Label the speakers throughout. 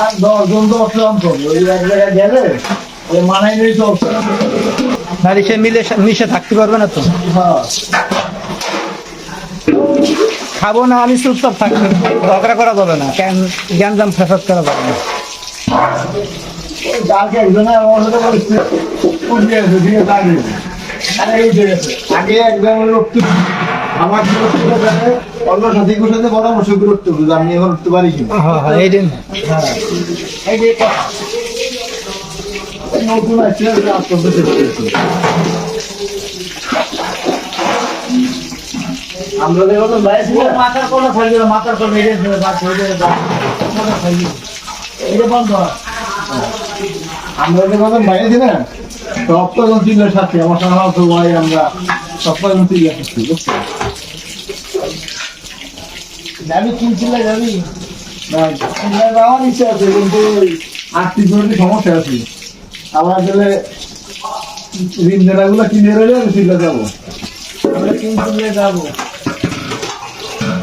Speaker 1: আর 10 জন তো অসলাম করবো ওই এক জায়গায় গেলে ওই মানাই নিয়ে চলছে
Speaker 2: নারী সে মিশে থাকতে পারবে না তো।
Speaker 1: হ্যাঁ
Speaker 2: খাবো না আমি চুপচাপ থাকবো, ঝগড়া করা যাবে না, জ্ঞানজাম ফেসাদ করা যাবে না।
Speaker 1: যাকে একজনে আমার সাথে বলছে উঠে গেছে দিয়ে দাঁড়িয়ে আরে উঠে গেছে আগে একদম রক্ত আমার সাথে অন্য সাথীগুলোর সাথে পরামর্শ করে উঠতে হবে আমি এখন উঠতে পারি কি
Speaker 2: হ্যাঁ হ্যাঁ এই দিন
Speaker 1: হ্যাঁ এই যে নতুন আছে আপনাদের আমরা দেখো বাইরে মাথার কোন থাকবে মাথার কোন মেরে বাস হয়ে যাবে এটা বন্ধ আমরা যখন বাইরে ছিলাম সব কজন চিল্লার সাথে আমার সঙ্গে তো ভাই আমরা সব কজন চিল্লার সাথে বুঝছো যাবি কি চিল্লা যাবি না চিল্লা যাওয়ার ইচ্ছা আছে কিন্তু আর্থিক সমস্যা আছে আবার গেলে ঋণ দেনাগুলো কিনে রইলে আমি চিল্লা যাবো আমরা তিন চিল্লা যাবো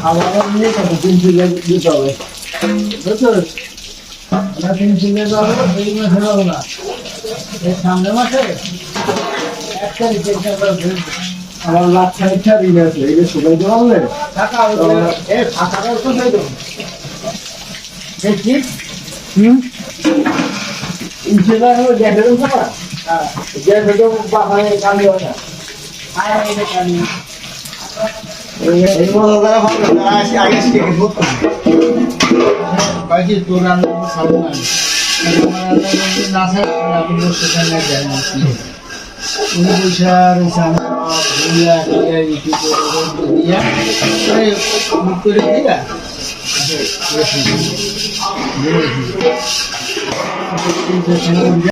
Speaker 1: আবার নিয়ে যাবো তিন চিল্লা দিতে হবে বুঝছো আমরা তিন চিল্লা যাবো এই মাসে যাবো না এই সামনে মাসে 1 তারিখে আমার 1,60,000 ঋণ আছে এই যে সবাই তো বললে টাকা এই টাকা তো দিয়ে দেবো দেখি ইনশাআল্লাহ হলো দেখে দেবো না যে ভিডিও বাবারে কালি হয় না আয় এটা কালি এই মতো যারা ভালো তারা আগে শিখে বহুত কাজে তোর রান্না খাবো না আমার রান্না না থাকে আপনি সেখানে না যাই না উনি বৈশার সামনে ভুলিয়া দিয়া ইটি করে দিয়া মুখ করে দিয়া